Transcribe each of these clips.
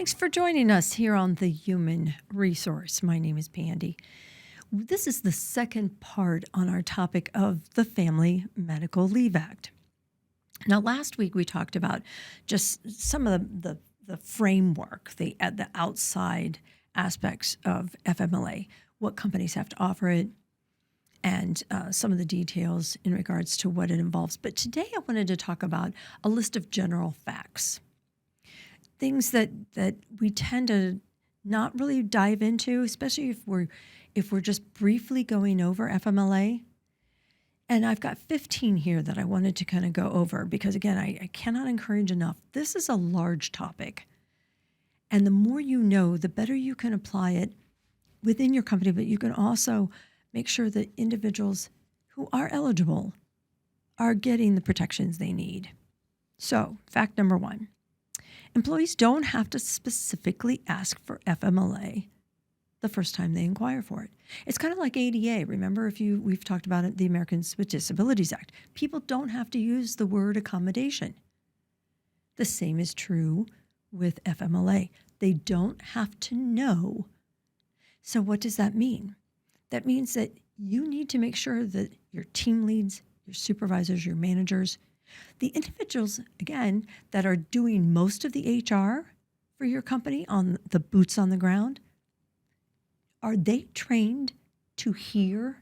Thanks for joining us here on The Human Resource. My name is Pandy. This is the second part on our topic of the Family Medical Leave Act. Now, last week we talked about just some of the framework, the outside aspects of FMLA, what companies have to offer it, and some of the details in regards to what it involves. But today I wanted to talk about a list of general facts. Things that we tend to not really dive into, especially if we're just briefly going over FMLA. And I've got 15 here that I wanted to kind of go over because, again, I cannot encourage enough. This is a large topic. And the more you know, the better you can apply it within your company, but you can also make sure that individuals who are eligible are getting the protections they need. So, fact number one. Employees don't have to specifically ask for FMLA the first time they inquire for it. It's kind of like ADA. Remember, we've talked about it, the Americans with Disabilities Act. People don't have to use the word accommodation. The same is true with FMLA. They don't have to know. So what does that mean? That means that you need to make sure that your team leads, your supervisors, your managers, the individuals, again, that are doing most of the HR for your company on the boots on the ground, are they trained to hear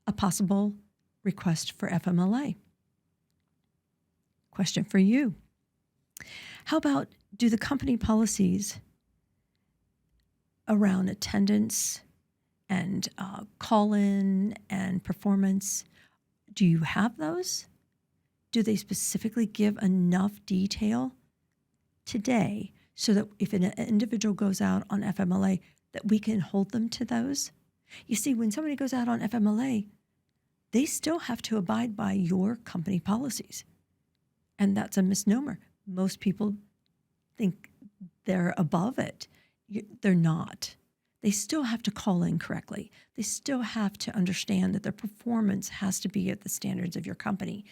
a possible request for FMLA? Question for you. How about, do the company policies around attendance and call-in and performance, do you have those? Do they specifically give enough detail today so that if an individual goes out on FMLA, that we can hold them to those? You see, when somebody goes out on FMLA, they still have to abide by your company policies. And that's a misnomer. Most people think they're above it. They're not. They still have to call in correctly. They still have to understand that their performance has to be at the standards of your company.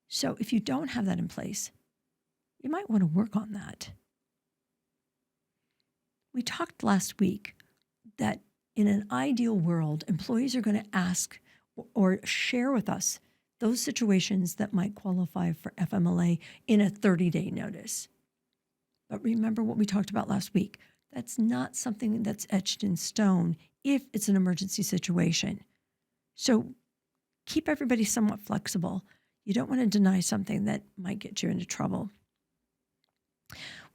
So if you don't have that in place, you might want to work on that. We talked last week that in an ideal world, employees are going to ask or share with us those situations that might qualify for FMLA in a 30-day notice. But remember what we talked about last week. That's not something that's etched in stone if it's an emergency situation. So keep everybody somewhat flexible. You don't want to deny something that might get you into trouble.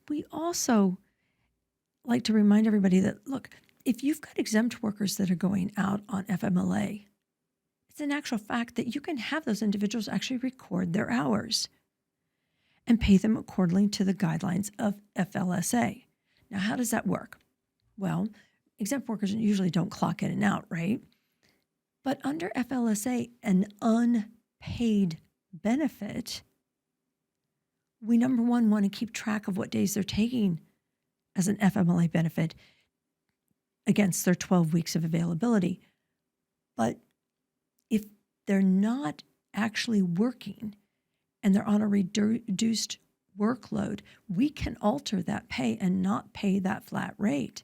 We also like to remind everybody that, look, if you've got exempt workers that are going out on FMLA, it's an actual fact that you can have those individuals actually record their hours and pay them accordingly to the guidelines of FLSA. Now, how does that work? Well, exempt workers usually don't clock in and out, right? But under FLSA, an unpaid benefit, we number one want to keep track of what days they're taking as an FMLA benefit against their 12 weeks of availability. But if they're not actually working and they're on a reduced workload, we can alter that pay and not pay that flat rate.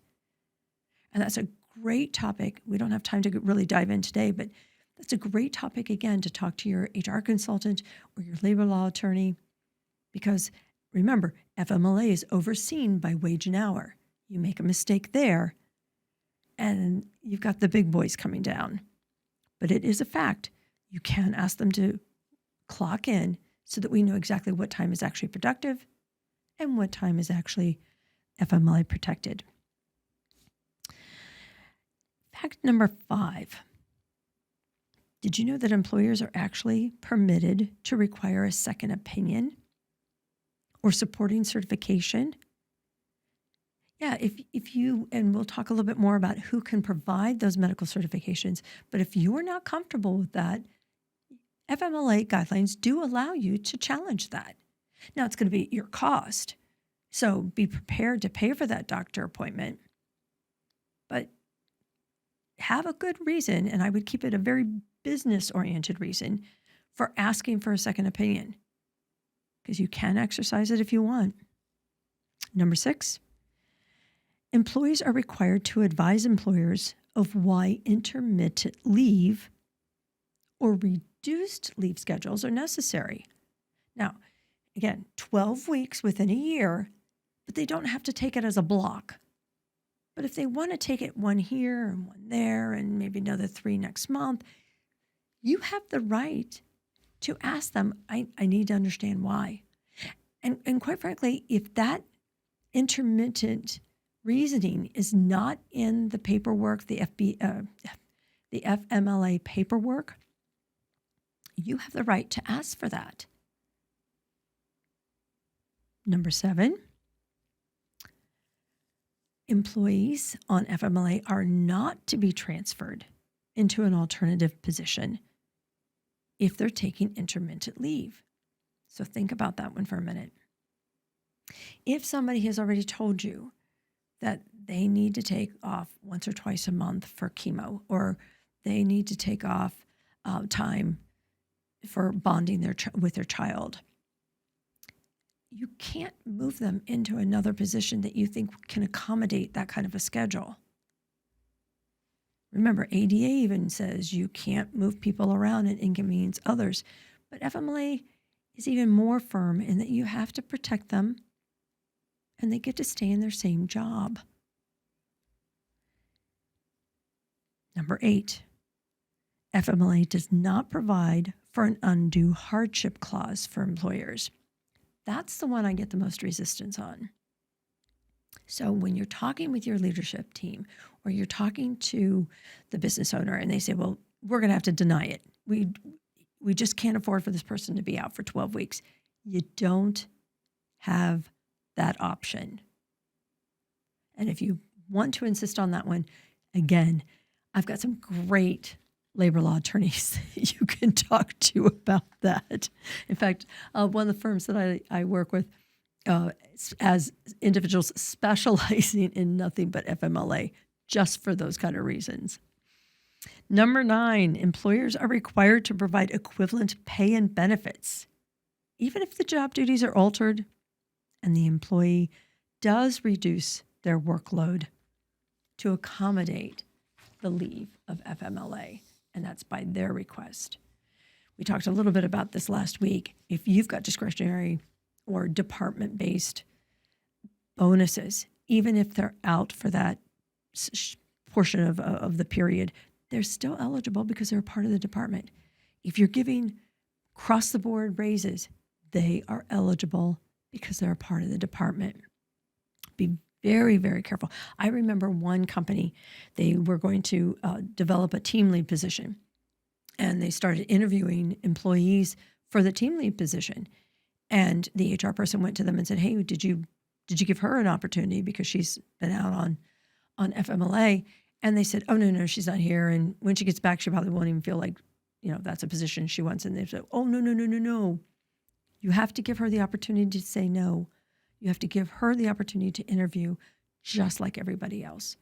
And that's a great topic. We don't have time to really dive in today, but that's a great topic, again, to talk to your HR consultant or your labor law attorney, because remember, FMLA is overseen by wage and hour. You make a mistake there, and you've got the big boys coming down. But it is a fact. You can ask them to clock in so that we know exactly what time is actually productive and what time is actually FMLA protected. Fact number 5. Did you know that employers are actually permitted to require a second opinion or supporting certification? Yeah, if you, and we'll talk a little bit more about who can provide those medical certifications, but if you're not comfortable with that, FMLA guidelines do allow you to challenge that. Now, it's going to be at your cost, so be prepared to pay for that doctor appointment, but have a good reason, and I would keep it a very business-oriented reason for asking for a second opinion, because you can exercise it if you want. Number 6, employees are required to advise employers of why intermittent leave or reduced leave schedules are necessary. Now, again, 12 weeks within a year, but they don't have to take it as a block. But if they want to take it one here and one there and maybe another 3 next month, you have the right to ask them, I need to understand why. And quite frankly, if that intermittent reasoning is not in the paperwork, the FMLA paperwork, you have the right to ask for that. Number 7, employees on FMLA are not to be transferred into an alternative position if they're taking intermittent leave. So think about that one for a minute. If somebody has already told you that they need to take off once or twice a month for chemo, or they need to take off time for bonding with their child, you can't move them into another position that you think can accommodate that kind of a schedule. Remember, ADA even says you can't move people around and inconvenience others. But FMLA is even more firm in that you have to protect them and they get to stay in their same job. Number 8, FMLA does not provide for an undue hardship clause for employers. That's the one I get the most resistance on. So when you're talking with your leadership team or you're talking to the business owner and they say, well, we're going to have to deny it. We just can't afford for this person to be out for 12 weeks. You don't have that option. And if you want to insist on that one, again, I've got some great labor law attorneys that you can talk to about that. In fact, one of the firms that I work with as individuals specializing in nothing but FMLA, just for those kind of reasons. Number 9, employers are required to provide equivalent pay and benefits, even if the job duties are altered and the employee does reduce their workload to accommodate the leave of FMLA, and that's by their request. We talked a little bit about this last week. If you've got discretionary or department-based bonuses, even if they're out for that portion of the period, they're still eligible because they're a part of the department. If you're giving across-the-board raises, they are eligible because they're a part of the department. Be very, very careful. I remember one company, they were going to develop a team lead position, and they started interviewing employees for the team lead position. And the HR person went to them and said, hey, did you give her an opportunity because she's been out on FMLA? And they said, oh, no, she's not here. And when she gets back, she probably won't even feel like, that's a position she wants. And they said, oh, no. You have to give her the opportunity to say no. You have to give her the opportunity to interview just like everybody else.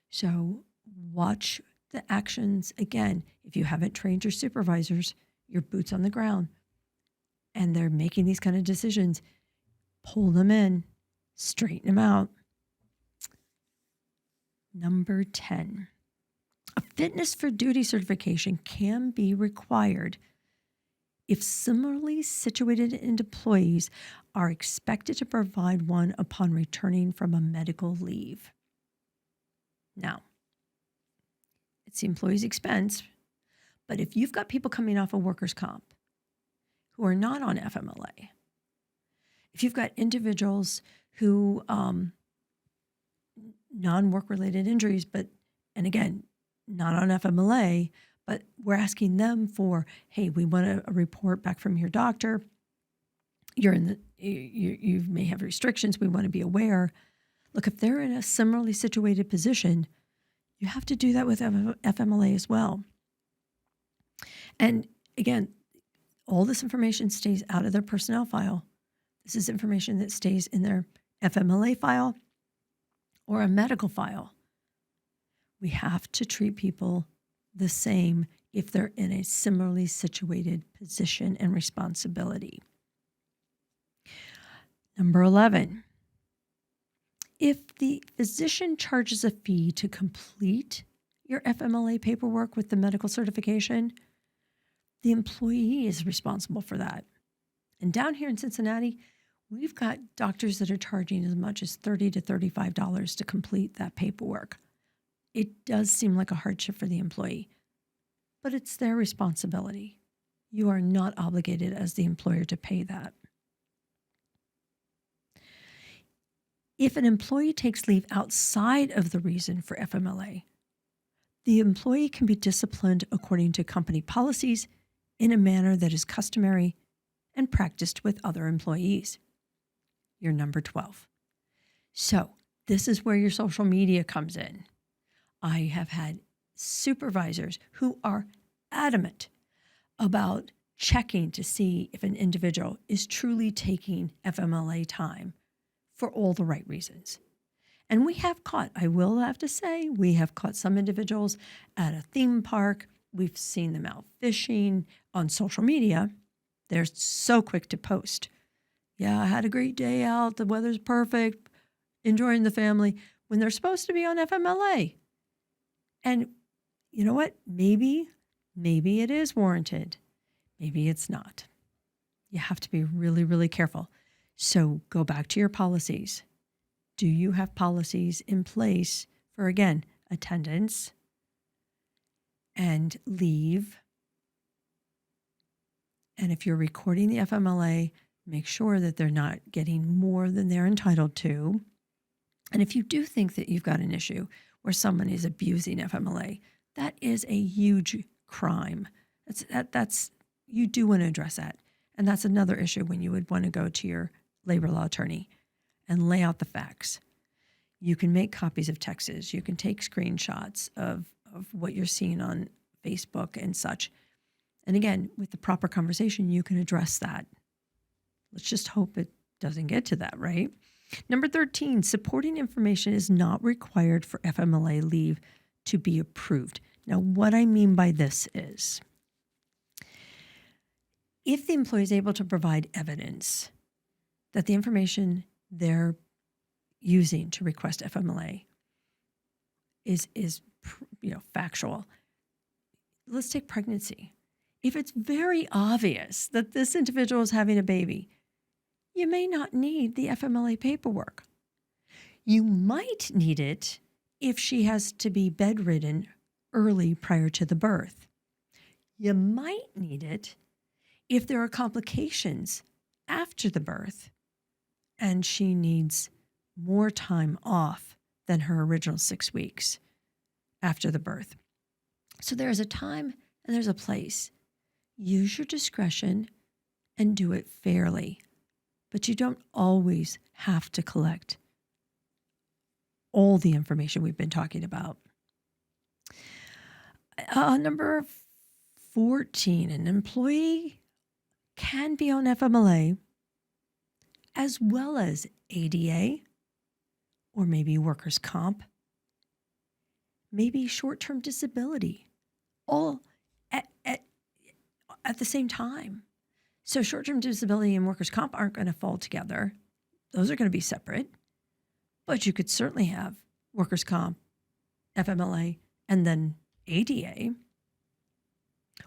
So watch the actions. Again, if you haven't trained your supervisors, your boots on the ground, and they're making these kind of decisions, pull them in, straighten them out. Number 10, a fitness for duty certification can be required if similarly situated employees are expected to provide one upon returning from a medical leave. Now, it's the employee's expense, but if you've got people coming off of workers' comp who are not on FMLA, if you've got individuals who non-work-related injuries, and again, not on FMLA, but we're asking them for, hey, we want a report back from your doctor. You may have restrictions. We want to be aware. Look, if they're in a similarly situated position, you have to do that with FMLA as well. And again, all this information stays out of their personnel file. This is information that stays in their FMLA file or a medical file. We have to treat people the same if they're in a similarly situated position and responsibility. Number 11, If the physician charges a fee to complete your FMLA paperwork with the medical certification, the employee is responsible for that. And down here in Cincinnati, we've got doctors that are charging as much as $30 to $35 to complete that paperwork. It does seem like a hardship for the employee, but it's their responsibility. You are not obligated as the employer to pay that. If an employee takes leave outside of the reason for FMLA, the employee can be disciplined according to company policies in a manner that is customary and practiced with other employees. You're number 12. So this is where your social media comes in. I have had supervisors who are adamant about checking to see if an individual is truly taking FMLA time for all the right reasons. And we have caught, I will have to say, we have caught some individuals at a theme park. We've seen them out fishing on social media. They're so quick to post. Yeah, I had a great day out. The weather's perfect. Enjoying the family when they're supposed to be on FMLA. And you know what? Maybe it is warranted. Maybe it's not. You have to be really, really careful. So go back to your policies. Do you have policies in place for, again, attendance and leave? And if you're recording the FMLA, make sure that they're not getting more than they're entitled to. And if you do think that you've got an issue where someone is abusing FMLA, that is a huge crime. You do want to address that. And that's another issue when you would want to go to your labor law attorney and lay out the facts. You can make copies of texts. You can take screenshots of what you're seeing on Facebook and such. And again, with the proper conversation, you can address that. Let's just hope it doesn't get to that, right? Number 13, supporting information is not required for FMLA leave to be approved. Now, what I mean by this is, if the employee is able to provide evidence that the information they're using to request FMLA is factual. Let's take pregnancy. If it's very obvious that this individual is having a baby, you may not need the FMLA paperwork. You might need it if she has to be bedridden early prior to the birth. You might need it if there are complications after the birth and she needs more time off than her original 6 weeks after the birth. So there's a time and there's a place. Use your discretion and do it fairly, but you don't always have to collect all the information we've been talking about. Number 14, an employee can be on FMLA as well as ADA, or maybe workers' comp, maybe short-term disability, all at the same time. So short-term disability and workers' comp aren't going to fall together. Those are going to be separate. But you could certainly have workers' comp, FMLA, and then ADA.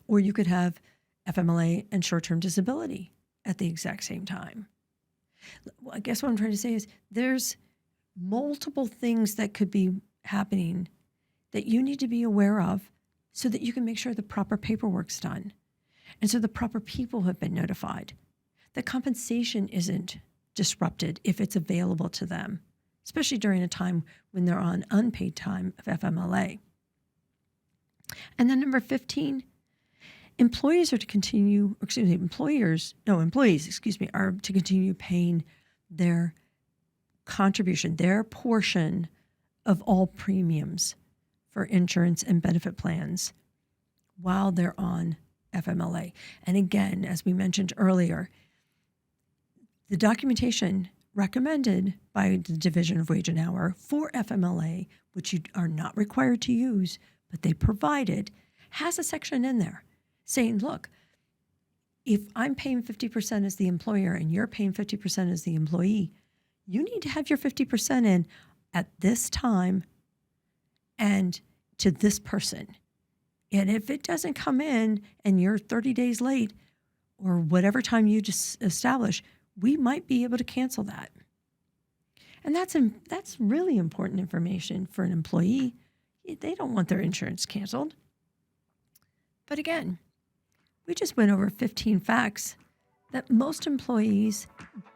Or you could have FMLA and short-term disability at the exact same time. Well, I guess what I'm trying to say is there's multiple things that could be happening that you need to be aware of so that you can make sure the proper paperwork's done. And so the proper people have been notified. The compensation isn't disrupted if it's available to them, especially during a time when they're on unpaid time of FMLA. And then number 15, employees are to continue, employees are to continue paying their contribution, their portion of all premiums for insurance and benefit plans while they're on FMLA. And again, as we mentioned earlier, the documentation recommended by the Division of Wage and Hour for FMLA, which you are not required to use, but they provided, has a section in there saying, look, if I'm paying 50% as the employer and you're paying 50% as the employee, you need to have your 50% in at this time and to this person. And if it doesn't come in and you're 30 days late or whatever time you just establish, we might be able to cancel that. And that's really important information for an employee. They don't want their insurance canceled. But again, we just went over 15 facts that most employees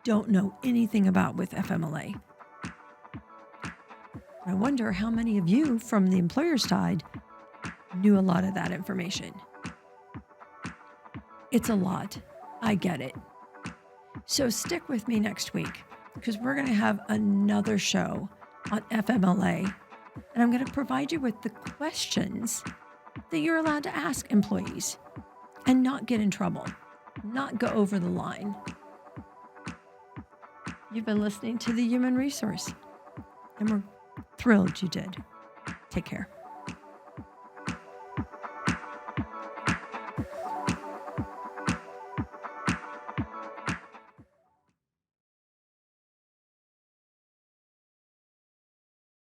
don't know anything about with FMLA. I wonder how many of you from the employer side knew a lot of that information. It's a lot. I get it. So stick with me next week because we're going to have another show on FMLA, and I'm going to provide you with the questions that you're allowed to ask employees and not get in trouble, not go over the line. You've been listening to The Human Resource, and we're thrilled you did. Take care.